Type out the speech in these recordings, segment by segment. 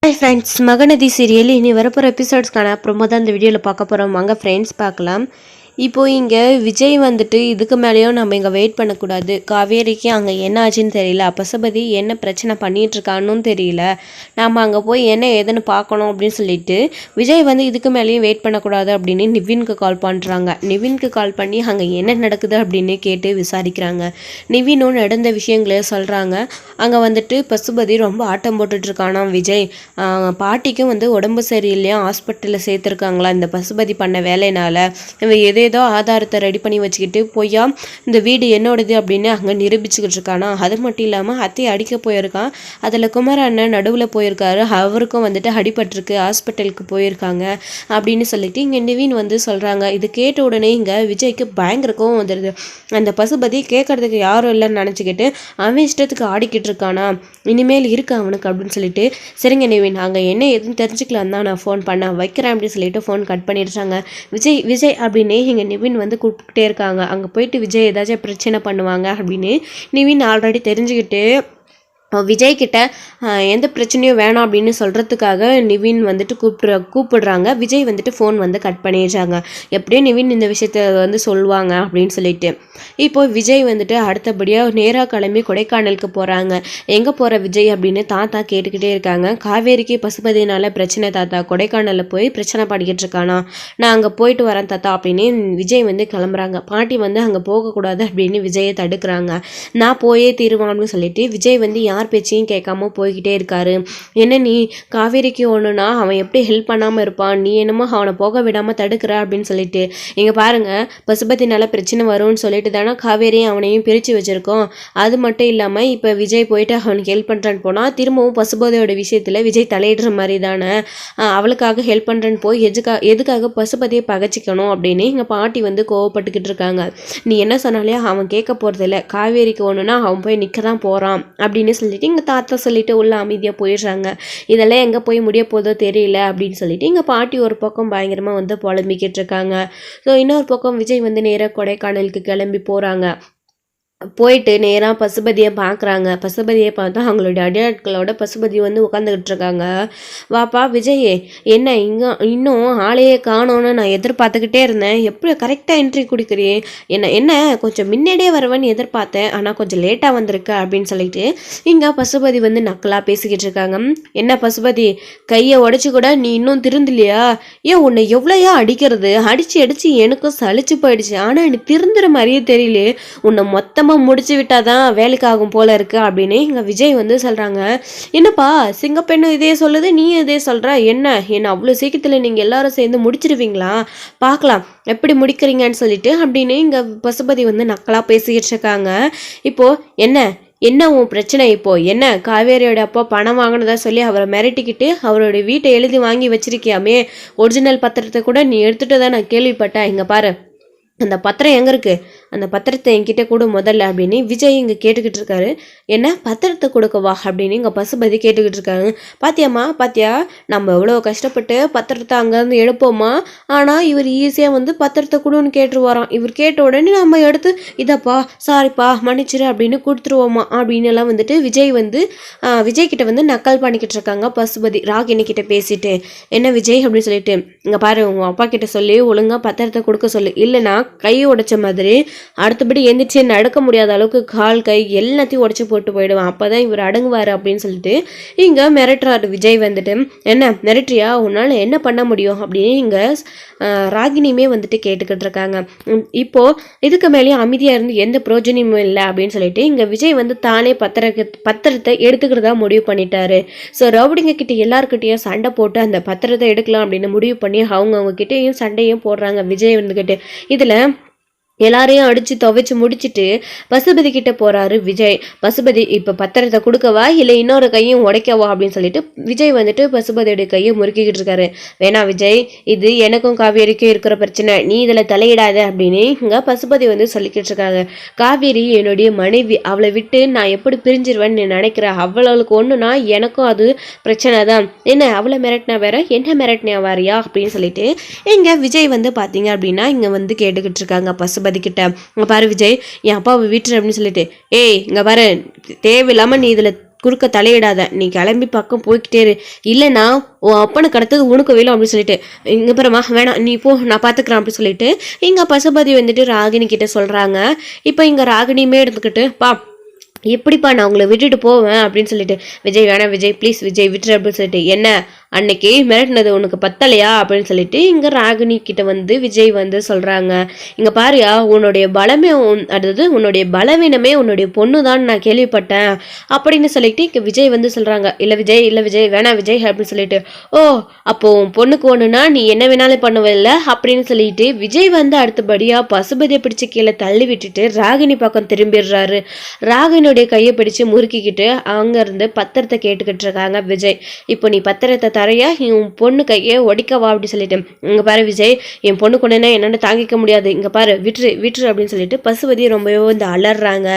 Hi friends, Mahanadi serial இனி வரப்போகிற எபிசோட்ஸ்க்கான அப்புறமா தான் இந்த வீடியோவில் பார்க்க போகிறோம். வாங்க ஃப்ரெண்ட்ஸ் பார்க்கலாம். இப்போது இங்கே விஜய் வந்துட்டு இதுக்கு மேலேயும் நம்ம இங்கே வெயிட் பண்ணக்கூடாது. காவேரிக்கு அங்கே என்ன ஆச்சுன்னு தெரியல, பசுபதி என்ன பிரச்சனை பண்ணிகிட்ருக்கான்னு தெரியல, நாம் அங்கே போய் என்ன ஏதுன்னு பார்க்கணும் அப்படின்னு சொல்லிட்டு விஜய் வந்து இதுக்கு மேலேயும் வெயிட் பண்ணக்கூடாது அப்படின்னு நிவினுக்கு கால் பண்ணுறாங்க. நிவினுக்கு கால் பண்ணி அங்கே என்ன நடக்குது அப்படின்னு கேட்டு விசாரிக்கிறாங்க. நிவினும் நடந்த விஷயங்களே சொல்கிறாங்க. அங்கே வந்துட்டு பசுபதி ரொம்ப ஆட்டம் போட்டுட்ருக்கானா விஜய். பாட்டிக்கும் வந்து உடம்பு சரியில்லையா, ஹாஸ்பிட்டலில் சேர்த்துருக்காங்களா இந்த பசுபதி பண்ண வேலையினால். இவன் ஏதோ ஆதாரத்தை ரெடி பண்ணி வச்சுக்கிட்டு பொய்யா இந்த வீடு என்னோடது அப்படின்னு அங்கே நிரூபிச்சுக்கிட்டு இருக்கானா. அது மட்டும் இல்லாமல் அத்தையை அடிக்க போயிருக்கான். அதில் குமார அண்ணன் நடுவில் போயிருக்காரு, அவருக்கும் வந்துட்டு அடிபட்டிருக்கு, ஹாஸ்பிட்டலுக்கு போயிருக்காங்க அப்படின்னு சொல்லிட்டு இங்கே நிவின் வந்து சொல்கிறாங்க. இது கேட்ட உடனே இங்கே விஜய்க்கு பயங்கர கோவம் வந்துடுது. அந்த பசுபதி கேட்கறதுக்கு யாரும் இல்லைன்னு நினச்சிக்கிட்டு அவன் இஷ்டத்துக்கு ஆடிக்கிட்டு இருக்கானா, இனிமேல் இருக்கு அவனுக்கு அப்படின்னு சொல்லிட்டு சரிங்க நிவின் அங்கே என்ன எதுன்னு தெரிஞ்சுக்கலாம் தான் நான் ஃபோன் பண்ண வைக்கிறேன் அப்படின்னு சொல்லிட்டு ஃபோன் கட் பண்ணிடுறாங்க. விஜய் விஜய் அப்படின்னே இங்கே நிவின் வந்து கூப்பிட்டுட்டே இருக்காங்க. அங்கே போயிட்டு விஜய் ஏதாச்சும் பிரச்சனை பண்ணுவாங்க அப்படின்னு நிவின் ஆல்ரெடி தெரிஞ்சுக்கிட்டு விஜய்கிட்ட எந்த பிரச்சனையும் வேணாம் அப்படின்னு சொல்கிறதுக்காக நிவின் வந்துட்டு கூப்பிடுறாங்க. விஜய் வந்துட்டு ஃபோன் வந்து கட் பண்ணிடுறாங்க. எப்படியும் நிவின் இந்த விஷயத்த வந்து சொல்லுவாங்க அப்படின்னு சொல்லிட்டு இப்போ விஜய் வந்துட்டு அடுத்தபடியாக நேராக கிளம்பி கொடைக்கானலுக்கு போகிறாங்க. எங்கே போகிற விஜய் அப்படின்னு தாத்தா கேட்டுக்கிட்டே இருக்காங்க. காவேரிக்கு பசுபதினால பிரச்சனை தாத்தா, கொடைக்கானலில் போய் பிரச்சனை பண்ணிக்கிட்டு இருக்கானா, நான் அங்கே போயிட்டு வரேன் தாத்தா அப்படின்னு விஜய் வந்து கிளம்புறாங்க. பாட்டி வந்து அங்கே போகக்கூடாது அப்படின்னு விஜயை தடுக்கிறாங்க. நான் போயே தீருவான்னு சொல்லிட்டு விஜய் வந்து யார் பேச்சையும் கேட்காம போய்கிட்டே இருக்காரு. என்ன நீ காவேரிக்கு ஒன்றுனா அவன் எப்படி ஹெல்ப் பண்ணாமல் இருப்பான், நீ என்னமோ அவனை போக விடாமல் தடுக்கிற அப்படின்னு சொல்லிட்டு இங்கே பாருங்க பசுபதினால பிரச்சனை வரும்னு சொல்லிட்டு தானே காவேரியும் அவனையும் பிரித்து வச்சுருக்கோம். அது மட்டும் இல்லாமல் இப்போ விஜய் போயிட்டு அவனுக்கு ஹெல்ப் பண்ணுறான்னு போனால் திரும்பவும் பசுபதியோட விஷயத்தில் விஜய் தலையிடுற மாதிரி தானே, அவளுக்காக ஹெல்ப் பண்ணுறேன்னு போய் எதுக்காக பசுபதியை பகச்சிக்கணும் அப்படின்னு எங்கள் பாட்டி வந்து கோவப்பட்டுக்கிட்டு இருக்காங்க. நீ என்ன சொன்னாலே அவன் கேட்க போகிறதில்ல, காவேரிக்கு ஒன்றுனா அவன் போய் நிற்க தான் போகிறான் அப்படின்னு சொல்லிட்டு எங்கள் தாத்தா சொல்லிட்டு உள்ள அமைதியாக போயிடுறாங்க. இதெல்லாம் எங்கே போய் முடிய போதோ தெரியல அப்படின்னு சொல்லிட்டு எங்கள் பாட்டி ஒரு பக்கம் பயங்கரமாக வந்து புலம்பிக்கிட்டு இருக்காங்க. ஸோ இன்னொரு பக்கம் விஜய் வந்து நேராக கொடைக்கானலுக்கு கிளம்பி போகிறாங்க. போயிட்டு நேராக பசுபதியை பார்க்குறாங்க. பசுபதியை பார்த்தா அவங்களுடைய அடியாட்களோட பசுபதி வந்து உட்காந்துக்கிட்டு இருக்காங்க. வாப்பா விஜயே, என்ன இன்னும் ஆளையே காணோன்னு நான் எதிர்பார்த்துக்கிட்டே இருந்தேன், எப்படி கரெக்டாக என்ட்ரி கொடுக்குறியே, என்ன கொஞ்சம் முன்னாடியே வருவேன்னு எதிர்பார்த்தேன், ஆனால் கொஞ்சம் லேட்டாக வந்திருக்க அப்படின்னு சொல்லிட்டு இங்கே பசுபதி வந்து நக்கலாக பேசிக்கிட்டு இருக்காங்க. என்ன பசுபதி, கையை உடச்சி கூட நீ இன்னும் திருந்தலையா, ஏன் உன்னை எவ்வளோயா அடிக்கிறது, அடித்து எனக்கும் சலிச்சு போயிடுச்சு, ஆனால் நீ திருந்துற மாதிரியே தெரியல, உன்னை மொத்தமாக முடிச்சு விட்டாதான் வேலைக்கு ஆகும் போல இருக்கு அப்படின்னு இங்க விஜய் வந்து சொல்றாங்க. என்னப்பா சிங்கப்பெண்ணு இதே சொல்லுது, நீ இதே சொல்ற, என்ன அவ்வளோ சீக்கிரத்தில் நீங்க எல்லாரும் சேர்ந்து முடிச்சிருவீங்களா, பார்க்கலாம் எப்படி முடிக்கிறீங்கன்னு சொல்லிட்டு அப்படின்னு இங்க பசுபதி வந்து நக்கலா பேசிக்கிட்டு இருக்காங்க. இப்போ என்ன உன் பிரச்சனை, இப்போ என்ன காவேரியோட அப்பா பணம் வாங்கினதா சொல்லி அவரை மிரட்டிக்கிட்டு அவரோட வீட்டை எழுதி வாங்கி வச்சிருக்கியாமே, ஒரிஜினல் பத்திரத்தை கூட நீ எடுத்துட்டு தான் நான் கேள்விப்பட்டேன், இங்க பாரு அந்த பத்திரம் எங்கே இருக்குது, அந்த பத்திரத்தை என்கிட்ட கொடு முதல்ல அப்படின்னு விஜய் இங்கே கேட்டுக்கிட்டு இருக்காரு. என்ன பத்திரத்தை கொடுக்கவா அப்படின்னு இங்கே பசுபதி கேட்டுக்கிட்டு இருக்காரு. பாத்தியா நம்ம எவ்வளோ கஷ்டப்பட்டு பத்திரத்தை அங்கேருந்து எடுப்போமா, ஆனால் இவர் ஈஸியாக வந்து பத்திரத்தை கொடுன்னு கேட்டுருவாராம். இவர் கேட்ட உடனே நம்ம எடுத்து இதப்பா சாரிப்பா மன்னிச்சிரு அப்படின்னு கொடுத்துருவோமா அப்படின்னு எல்லாம் வந்துட்டு விஜய் கிட்ட வந்து நக்கல் பண்ணிக்கிட்டு இருக்காங்க பசுபதி. ராகினி கிட்ட பேசிட்டு என்ன விஜய் அப்படின்னு சொல்லிட்டு இங்கே பாரு உங்கள் அப்பா கிட்ட சொல்லி ஒழுங்காக பத்திரத்தை கொடுக்க சொல்லு, இல்லைன்னா கையை உடைச்ச மாதிரி அடுத்தபடி எந்திரிச்சு நடக்க முடியாத அளவுக்கு கால் கை எல்லாத்தையும் உடச்சி போட்டு போயிடுவான், அப்போதான் இவர் அடங்குவார் அப்படின்னு சொல்லிட்டு இங்கே மிரட்டுறாரு விஜய் வந்துட்டு. என்ன மிரட்டுறியா, உன்னால் என்ன பண்ண முடியும் அப்படின்னு இங்கே ராகினியுமே வந்துட்டு கேட்டுக்கிட்டு இருக்காங்க. இப்போது இதுக்கு மேலேயும் அமைதியாக இருந்து எந்த பிரயோஜனமும் இல்லை அப்படின்னு சொல்லிட்டு இங்கே விஜய் வந்து தானே பத்திரத்தை எடுத்துக்கிறதா முடிவு பண்ணிட்டாரு. ஸோ ரவுடிங்க கிட்ட எல்லாருக்கிட்டையும் சண்டை போட்டு அந்த பத்திரத்தை எடுக்கலாம் அப்படின்னு முடிவு பண்ணி அவங்க கிட்டேயும் சண்டையும் போடுறாங்க விஜய் வந்துக்கிட்டு. இதில் எல்லாரையும் அடித்து துவைச்சு முடிச்சுட்டு பசுபதி கிட்ட போகிறாரு விஜய். பசுபதி இப்போ பத்திரத்தை கொடுக்கவா இல்லை இன்னொரு கையும் உடைக்கவா அப்படின்னு சொல்லிட்டு விஜய் வந்துட்டு பசுபதியோட கையை முறுக்கிக்கிட்டு இருக்காரு. வேணா விஜய், இது எனக்கும் காவேரிக்கும் இருக்கிற பிரச்சனை, நீ இதில் தலையிடாத அப்படின்னு இங்கே பசுபதி வந்து சொல்லிக்கிட்டு இருக்காங்க. காவேரி என்னுடைய மனைவி, அவளை விட்டு நான் எப்படி பிரிஞ்சிருவேன்னு நினைக்கிறேன், அவளுக்கு ஒன்றுனா எனக்கும் அது பிரச்சனை தான், என்ன அவளை மிரட்டினா வேற என்ன மிரட்டினா வாரியா அப்படின்னு சொல்லிட்டு இங்கே விஜய் வந்து பார்த்தீங்க அப்படின்னா இங்கே வந்து கேட்டுக்கிட்டு இருக்காங்க பசுபதி கிட்ட. பாரு விஜய், என் அப்பாவை வீட்டுரு அப்படின்னு சொல்லிட்டு, ஏய் இங்க பாரு, தேவையில்லாம நீ இதுல குறுக்க தலையிடாத, நீ கிளம்பி பக்கம் போய்கிட்டே இரு, இல்லைன்னா உன் அப்பனுக்கு அடுத்தது உனக்கு வேணும் அப்படின்னு சொல்லிட்டு, இங்கே அப்புறமா வேணாம் நீ போ நான் பார்த்துக்கிறேன் அப்படின்னு சொல்லிட்டு இங்கே பசுபதி வந்துட்டு ராகினி கிட்ட சொல்கிறாங்க. இப்போ இங்கே ராகினியுமே எடுத்துக்கிட்டு பா எப்படிப்பா நான் உங்களை விட்டுட்டு போவேன் அப்படின்னு சொல்லிட்டு, விஜய் வேணாம் விஜய் ப்ளீஸ் விஜய் விட்டுரு அப்படின்னு சொல்லிட்டு, என்ன அன்னைக்கு மிரட்டினது உனக்கு பத்தலையா அப்படின்னு சொல்லிட்டு இங்கே ராகினி கிட்ட வந்து விஜய் வந்து சொல்கிறாங்க. இங்கே பாரியா உன்னுடைய பலமே அதாவது உன்னுடைய பலவீனமே உன்னுடைய பொண்ணு தான் நான் கேள்விப்பட்டேன் அப்படின்னு சொல்லிட்டு இங்கே விஜய் வந்து சொல்கிறாங்க. இல்லை விஜய் வேணாம் விஜய் அப்படின்னு சொல்லிட்டு, ஓ அப்போ உன் பொண்ணுக்கு ஒன்றுனா நீ என்ன வேணாலும் பண்ணுவில்ல அப்படின்னு சொல்லிட்டு விஜய் வந்து அடுத்தபடியாக பசுபதியை பிடிச்சி கீழே தள்ளி விட்டுட்டு ராகினி பக்கம் திரும்பிடுறாரு. ராகினியுடைய கையை பிடிச்சு முறுக்கிக்கிட்டு அங்கேருந்து பத்திரத்தை கேட்டுக்கிட்டு இருக்காங்க விஜய். இப்போ நீ பத்திரத்தை தரையா உன் பொண்ணு கையை ஒடிக்கவா அப்படி சொல்லிட்டு, இங்கே பாரு விஜய் என் பொண்ணு கொண்டுனா என்னென்னு தாங்கிக்க முடியாது, இங்கே பாரு விட்டுரு அப்படின்னு சொல்லிட்டு பசுபதி ரொம்பவே வந்து அலறாங்க.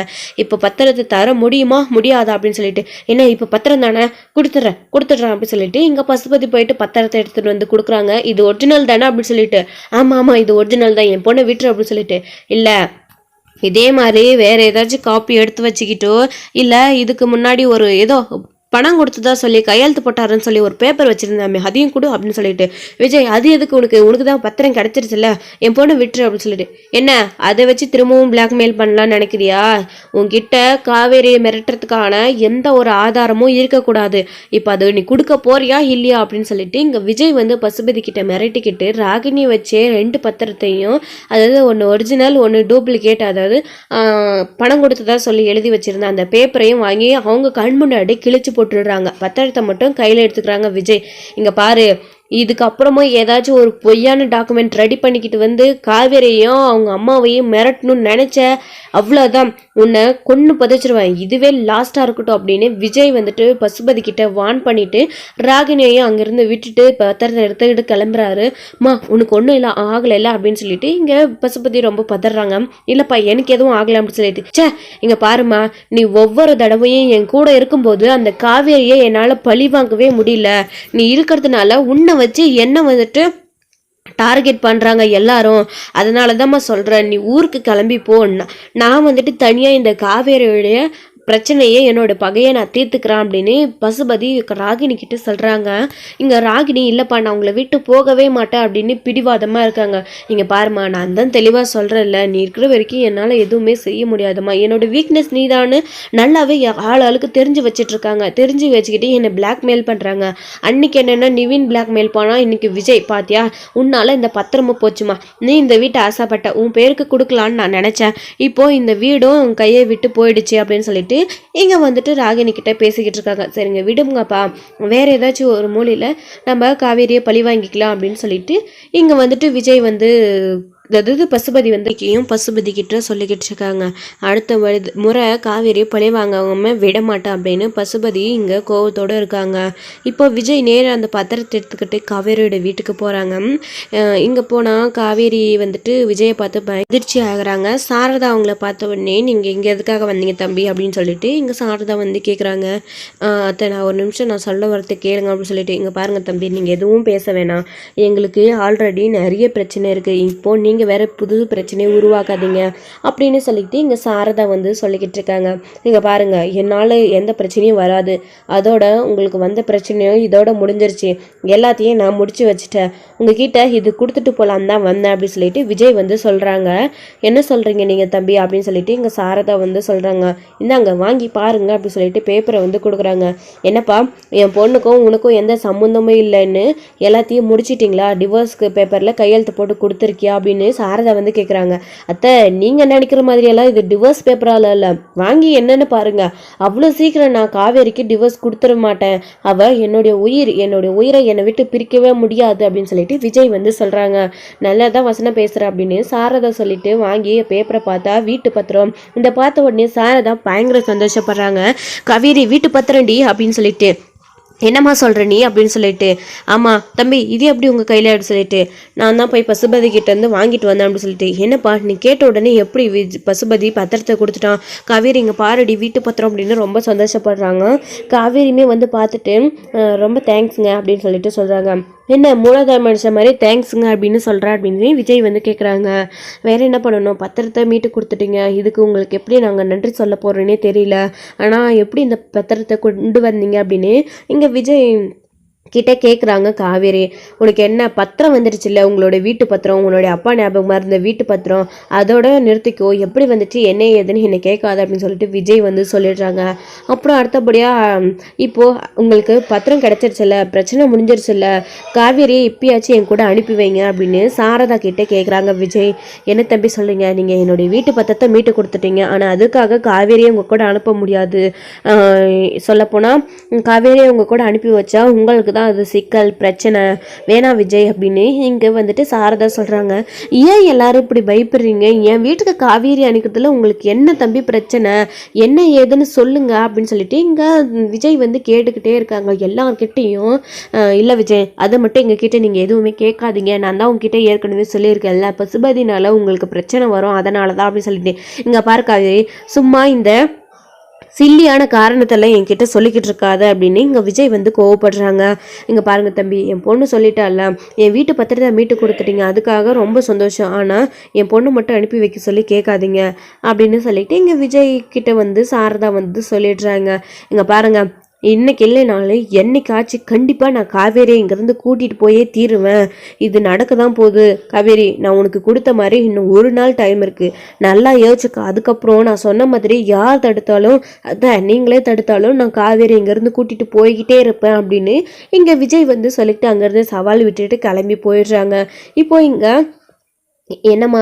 இப்போ பத்திரத்தை தர முடியுமா முடியாதா அப்படின்னு சொல்லிட்டு, என்ன இப்போ பத்திரம் தானே கொடுத்துட்றேன் அப்படின்னு சொல்லிட்டு இங்கே பசுபதி போயிட்டு பத்திரத்தை எடுத்துகிட்டு வந்து கொடுக்குறாங்க. இது ஒரிஜினல் தானே அப்படின்னு சொல்லிட்டு, ஆமாம் இது ஒரிஜினல் தான் என் பொண்ணை விட்டுரு அப்படின்னு சொல்லிட்டு, இல்லை இதே மாதிரி வேற ஏதாச்சும் காப்பி எடுத்து வச்சுக்கிட்டோ இல்லை இதுக்கு முன்னாடி ஒரு ஏதோ பணம் கொடுத்ததா சொல்லி கையெழுத்து போட்டாருன்னு சொல்லி ஒரு பேப்பர் வச்சிருந்தாமே அதையும் கொடு அப்படின்னு சொல்லிட்டு, விஜய் அது எதுக்கு உனக்கு தான் பத்திரம் கிடைச்சிருச்சுல்ல என் பொண்ணு விட்டுரு அப்படின்னு சொல்லிட்டு, என்ன அதை வச்சு திரும்பவும் பிளாக்மெயில் பண்ணலான்னு நினைக்கிறியா, உன்கிட்ட காவேரியை மிரட்டுறதுக்கான எந்த ஒரு ஆதாரமும் இருக்கக்கூடாது, இப்போ அது நீ கொடுக்க போறியா இல்லையா அப்படின்னு சொல்லிட்டு இங்கே விஜய் வந்து பசுபதி கிட்ட மிரட்டிக்கிட்டு ராகினி வச்சே 2 பத்திரத்தையும், அதாவது ஒன்று ஒரிஜினல் ஒன்று டூப்ளிகேட், அதாவது பணம் கொடுத்ததா சொல்லி எழுதி வச்சிருந்த அந்த பேப்பரையும் வாங்கி அவங்க கண் முன்னாடி கிழிச்சு போட்டுடுறாங்க. பத்திரத்தை மட்டும் கையில் எடுத்துக்கிறாங்க விஜய். இங்கே பாரு இதுக்கப்புறமா ஏதாச்சும் ஒரு பொய்யான டாக்குமெண்ட் ரெடி பண்ணிக்கிட்டு வந்து காவேரியும் அவங்க அம்மாவையும் மிரட்டணும்னு நினச்ச அவ்வளோதான், உன்னை கொன்று புதைச்சிருவேன், இதுவே லாஸ்ட்டாக இருக்கட்டும் அப்படின்னு விஜய் வந்துட்டு பசுபதி கிட்ட வான் பண்ணிட்டு ராகினியையும் அங்கேருந்து விட்டுட்டு பத்திரத்தை எடுத்துக்கிட்டு கிளம்புறாரு. உனக்கு ஒன்றும் இல்லை ஆகலை அப்படின்னு சொல்லிட்டு இங்கே பசுபதி ரொம்ப பதறாங்க. இல்லைப்பா எனக்கு எதுவும் ஆகலை அப்படின்னு சொல்லிட்டு, இங்கே பாருமா நீ ஒவ்வொரு தடவையும் என் கூட இருக்கும்போது அந்த காவேரியை என்னால் பழி வாங்கவே முடியல, நீ இருக்கிறதுனால உன்னை வச்சு என்ன வந்துட்டு டார்கெட் பண்ணுறாங்க எல்லாரும், அதனால தான்மா சொல்கிறேன் நீ ஊருக்கு கிளம்பி போ, நான் வந்துட்டு தனியாக இந்த காவேரியுடைய பிரச்சனையே என்னோட பகையை நான் தீர்த்துக்கிறேன் அப்படின்னு பசுபதி ராகினி கிட்ட சொல்கிறாங்க. இங்கே ராகினி இல்லைப்பா நான் உங்களை விட்டு போகவே மாட்டேன் அப்படின்னு பிடிவாதமாக இருக்காங்க. இங்கே பாருமா நான் தான் தெளிவாக சொல்கிறேன்ல, நீ இருக்கிற வரைக்கும் என்னால் எதுவுமே செய்ய முடியாதுமா, என்னோட வீக்னஸ் நீ தான் நல்லாவே ஆளுக்கு தெரிஞ்சு வச்சிட்ருக்காங்க, தெரிஞ்சு வச்சுக்கிட்டு என்னை பிளாக்மெயில் பண்ணுறாங்க. அன்னைக்கு என்னென்னா நிவின் பிளாக்மெயில் போனால் இன்னைக்கு விஜய் பாத்தியா உன்னால் இந்த பத்திரமும் போச்சுமா, நீ இந்த வீட்டை ஆசைப்பட்ட உன் பேருக்கு கொடுக்கலான்னு நான் நினச்சேன், இப்போது இந்த வீடும் உன் கையை விட்டு போயிடுச்சு அப்படின்னு சொல்லிட்டு இங்க வந்துட்டு ராகினி கிட்ட பேசிக்கிட்டு இருக்காங்க. சரிங்க விடுங்கப்பா, வேற ஏதாச்சும் ஒரு மூலையில நம்ம காவேரியை பழி வாங்கிக்கலாம் அப்படின்னு சொல்லிட்டு இங்க வந்துட்டு விஜய் வந்து அதாவது பசுபதி பசுபதி கிட்ட சொல்லிக்கிட்டு இருக்காங்க. அடுத்த முறை காவேரி பழி வாங்காம விட மாட்டேன் அப்படின்னு பசுபதி இங்கே கோவத்தோடு இருக்காங்க. இப்போ விஜய் நேராக அந்த பத்திரத்தை எடுத்துக்கிட்டு காவேரியோட வீட்டுக்கு போகிறாங்க. இங்கே போனால் காவேரி வந்துட்டு விஜயை பார்த்து அதிர்ச்சி ஆகுறாங்க. சாரதா அவங்கள பார்த்த உடனே நீங்கள் இங்கே எதுக்காக வந்தீங்க தம்பி அப்படின்னு சொல்லிட்டு இங்கே சாரதா வந்து கேட்குறாங்க. அத்தை நான் ஒரு நிமிஷம் நான் சொல்ல வரத்தை கேளுங்க அப்படின்னு சொல்லிட்டு, இங்கே பாருங்கள் தம்பி நீங்கள் எதுவும் பேச வேணாம், எங்களுக்கு ஆல்ரெடி நிறைய பிரச்சனை இருக்குது, இப்போ நீங்கள் வேற புது பிரச்சனையை உருவாக்காதீங்க அப்படின்னு சொல்லிட்டு இங்க சாரதா வந்து சொல்லிக்கிட்டு இருக்காங்க. நீங்க பாருங்க என்னால எந்த பிரச்சனையும் வராது, அதோட உங்களுக்கு வந்த பிரச்சனையும் இதோட முடிஞ்சிருச்சு, எல்லாத்தையும் நான் முடிச்சு வச்சுட்டேன், உங்ககிட்ட இது கொடுத்துட்டு போலாம் தான் வந்தேன் அப்படின்னு சொல்லிட்டு விஜய் வந்து சொல்றாங்க. என்ன சொல்றீங்க நீங்க தம்பி அப்படின்னு சொல்லிட்டு இங்க சாரதா வந்து சொல்றாங்க. இந்தாங்க வாங்கி பாருங்க அப்படின்னு சொல்லிட்டு பேப்பரை வந்து கொடுக்குறாங்க. என்னப்பா என் பொண்ணுக்கும் உனக்கும் எந்த சம்மந்தமும் இல்லைன்னு எல்லாத்தையும் முடிச்சிட்டிங்களா, டிவோர்ஸ்க்கு பேப்பர்ல கையெழுத்து போட்டு கொடுத்துருக்கியா அப்படின்னு சாரதா வந்து கேட்குறாங்க. அத்தை நீங்கள் நினைக்கிற மாதிரியெல்லாம் இது டிவோர்ஸ் பேப்பரால் இல்லை, வாங்கி என்னன்னு பாருங்க, அவ்வளோ சீக்கிரம் நான் காவேரிக்கு டிவோர்ஸ் கொடுத்துட மாட்டேன், அவள் என்னுடைய உயிரை என்னை விட்டு பிரிக்கவே முடியாது அப்படின்னு சொல்லிட்டு விஜய் வந்து சொல்கிறாங்க. நல்லா தான் வசனம் பேசுகிற அப்படின்னு சாரதா சொல்லிட்டு வாங்கி பேப்பரை பார்த்தா வீட்டு பத்திரம். இந்த பார்த்த உடனே சாரதா பயங்கர சந்தோஷப்படுறாங்க. காவேரி வீட்டு பத்திரண்டி அப்படின்னு சொல்லிட்டு, என்னம்மா சொல்கிற நீ அப்படின்னு சொல்லிட்டு, ஆமாம் தம்பி இது எப்படி உங்கள் கையில் அப்படின்னு சொல்லிட்டு, நான் தான் போய் பசுபதி கிட்டேருந்து வாங்கிட்டு வந்தேன் அப்படின்னு சொல்லிட்டு, என்னப்பா நீ கேட்ட உடனே எப்படி பசுபதி பத்திரத்தை கொடுத்துட்டான், காவேரி இங்கே பாரடி வீட்டு பத்திரம் அப்படின்னு ரொம்ப சந்தோஷப்படுறாங்க. காவேரியுமே வந்து பார்த்துட்டு ரொம்ப தேங்க்ஸுங்க அப்படின்னு சொல்லிட்டு சொல்கிறாங்க. என்ன மூலாதார மனுஷன் மாதிரி தேங்க்ஸுங்க அப்படின்னு சொல்கிறா அப்படின்னு விஜய் வந்து கேட்குறாங்க. வேறு என்ன பண்ணணும், பத்திரத்தை மீட்டு கொடுத்துட்டீங்க, இதுக்கு உங்களுக்கு எப்படி நாங்கள் நன்றி சொல்ல போகிறோன்னே தெரியல, ஆனால் எப்படி இந்த பத்திரத்தை கொண்டு வந்தீங்க அப்படின்னு இங்கே விஜய் கிட்ட கேட்குறாங்க காவேரி. உனக்கு என்ன பத்திரம் வந்துடுச்சுல்ல, உங்களோட வீட்டு பத்திரம், உங்களுடைய அப்பா ஞாபகமாக இருந்த வீட்டு பத்திரம், அதோட நிறுத்திக்கோ, எப்படி வந்துச்சு என்ன ஏதுன்னு என்னை கேட்காது அப்படின்னு சொல்லிட்டு விஜய் வந்து சொல்லிடுறாங்க. அப்புறம் அடுத்தபடியாக இப்போது உங்களுக்கு பத்திரம் கிடச்சிருச்சுல்ல, பிரச்சனை முடிஞ்சிருச்சுல்ல, காவேரியை இப்பயாச்சும் என் கூட அனுப்பி வைங்க அப்படின்னு சாரதா கிட்டே கேட்குறாங்க விஜய். என்ன தம்பி சொல்லுங்க, நீங்கள் என்னுடைய வீட்டு பத்திரத்தை மீட்டு கொடுத்துட்டீங்க, ஆனால் அதுக்காக காவேரியை உங்கள் கூட அனுப்ப முடியாது. சொல்லப்போனால் காவேரியை உங்கள் கூட அனுப்பி வச்சா உங்களுக்கு தான் அது சிக்கல் பிரச்சனை, வேணா விஜய் அப்படின்னு இங்கே வந்துட்டு சாரதா சொல்கிறாங்க. ஏன் எல்லாரும் இப்படி பயப்படுறீங்க, என் வீட்டுக்கு காவேரி அனுக்கிறதுல உங்களுக்கு என்ன தம்பி பிரச்சனை, என்ன ஏதுன்னு சொல்லுங்க அப்படின்னு சொல்லிட்டு இங்கே விஜய் வந்து கேட்டுக்கிட்டே இருக்காங்க எல்லார்கிட்டையும். இல்லை விஜய், அதை மட்டும் எங்ககிட்ட நீங்கள் எதுவுமே கேட்காதீங்க, நான் தான் உங்ககிட்ட ஏற்கனவே சொல்லியிருக்கேன்ல, பசுபதினால உங்களுக்கு பிரச்சனை வரும், அதனால தான் அப்படின்னு சொல்லிட்டு இங்கே பாரு காவேரி, சும்மா இந்த சில்லியான காரணத்தெல்லாம் என்கிட்ட சொல்லிக்கிட்டு இருக்காது அப்படின்னு இங்கே விஜய் வந்து கோவப்படுறாங்க. இங்கே பாருங்கள் தம்பி, என் பொண்ணு சொல்லிட்டால, என் வீட்டு பத்திரத்தை மீட்டு கொடுத்துட்டீங்க, அதுக்காக ரொம்ப சந்தோஷம், ஆனால் என் பொண்ணு மட்டும் அனுப்பி வைக்க சொல்லி கேட்காதீங்க அப்படின்னு சொல்லிட்டு இங்கே விஜய் கிட்ட வந்து சாரதா வந்து சொல்லிடுறாங்க. இங்கே பாருங்கள், இன்னைக்கு இல்லைனாலும் என்னைக்காச்சும் கண்டிப்பாக நான் காவேரி இங்கேருந்து கூட்டிகிட்டு போயே தீருவேன், இது நடக்க தான் போகுது காவேரி, நான் உனக்கு கொடுத்த மாதிரி இன்னும் ஒரு நாள் டைம் இருக்குது, நல்லா யோசிச்சுக்க, அதுக்கப்புறம் நான் சொன்ன மாதிரி யார் தடுத்தாலும், அதான் நீங்களே தடுத்தாலும் நான் காவேரி இங்கேருந்து கூட்டிகிட்டு போய்கிட்டே இருப்பேன் அப்படின்னு இங்கே விஜய் வந்து சொல்லிட்டு அங்கேருந்து சவால் விட்டுட்டு கிளம்பி போயிடுறாங்க. இப்போ இங்கே என்னம்மா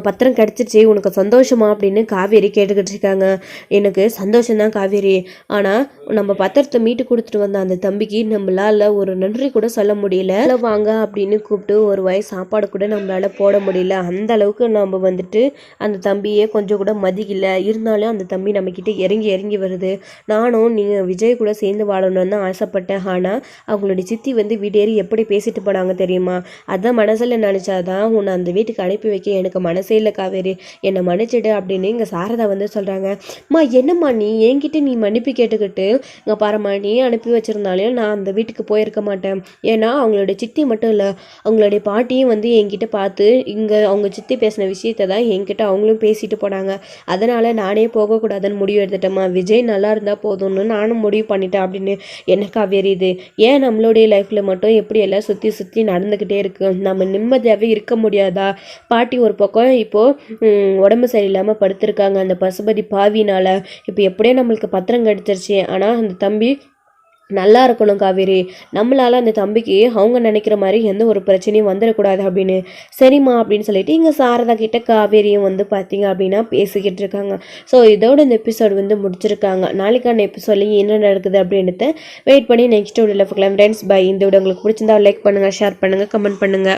பத்திரம் கிடச்சிருச்சு உனக்கு சந்தோஷமா அப்படின்னு காவேரி கேட்டுக்கிட்டு இருக்காங்க. எனக்கு சந்தோஷம்தான் காவேரி, ஆனால் நம்ம பத்திரத்தை மீட்டு கொடுத்துட்டு வந்த அந்த தம்பிக்கு நம்மளால் ஒரு நன்றி கூட சொல்ல முடியல, வாங்க அப்படின்னு கூப்பிட்டு ஒரு வாய் சாப்பாடு கூட நம்மளால் போட முடியல, அந்த அளவுக்கு நம்ம வந்துட்டு அந்த தம்பியை கொஞ்சம் கூட மதிக்கல, இருந்தாலும் அந்த தம்பி நம்மக்கிட்ட இறங்கி இறங்கி வருது, நானும் நீங்கள் விஜய் கூட சேர்ந்து வாழணும்னு தான் ஆசைப்பட்டேன், ஆனால் அவங்களுடைய சித்தி வந்து வீடேறி எப்படி பேசிட்டு போனாங்க தெரியுமா, அதான் மனசில் நினச்சாதான் உன்னை அந்த வீட்டுக்கு அனுப்பி வைக்க எனக்கு மனசே இல்லை காவேரி, என்னை மன்னிச்சிடு அப்படின்னு இங்கே சாரதா வந்து சொல்கிறாங்க. அம்மா என்னம்மா நீ என்கிட்ட நீ மன்னிப்பு கேட்டுக்கிட்டு, இங்கே பாரும்மா, நீ அனுப்பி வச்சுருந்தாலும் நான் அந்த வீட்டுக்கு போயிருக்க மாட்டேன், ஏன்னா அவங்களோட சித்தி மட்டும் இல்லை அவங்களுடைய பாட்டியும் வந்து என்கிட்ட பார்த்து இங்கே அவங்க சித்தி பேசின விஷயத்தை தான் என்கிட்ட அவங்களும் பேசிட்டு போனாங்க, அதனால் நானே போகக்கூடாதுன்னு முடிவு எடுத்துட்டேம்மா, விஜய் நல்லா இருந்தால் போதும்னு நானும் முடிவு பண்ணிட்டேன் அப்படின்னு. என்ன காவேரி இது, ஏன் நம்மளுடைய லைஃப்பில் மட்டும் எப்படி எல்லாம் சுற்றி சுற்றி நடந்துக்கிட்டே இருக்கு, நம்ம நிம்மதியாகவே இருக்க முடியாதா, பாட்டி ஒரு பக்கம் இப்போது உடம்பு சரியில்லாமல் படுத்திருக்காங்க அந்த பசுபதி பாவினால், இப்போ எப்படியோ நம்மளுக்கு பத்திரம் கிடச்சிருச்சு, ஆனால் அந்த தம்பி நல்லா இருக்கணும் காவேரி, நம்மளால் அந்த தம்பிக்கு அவங்க நினைக்கிற மாதிரி எந்த ஒரு பிரச்சனையும் வந்துடக்கூடாது அப்படின்னு. சரிம்மா அப்படின்னு சொல்லிட்டு இங்கே சாரதா கிட்ட காவேரியும் வந்து பார்த்தீங்க அப்படின்னா பேசிக்கிட்டு இருக்காங்க. ஸோ இதோட இந்த எபிசோடு வந்து முடிச்சிருக்காங்க. நாளைக்கான எபிசோட்லையும் என்ன நடக்குது அப்படின்ட்டு வெயிட் பண்ணி நெக்ஸ்ட் வீடியோவில் பார்க்கலாம் ஃப்ரெண்ட்ஸ். பை. இந்த வீடியோ உங்களுக்கு பிடிச்சிருந்தா லைக் பண்ணுங்கள், ஷேர் பண்ணுங்கள், கமெண்ட் பண்ணுங்கள்.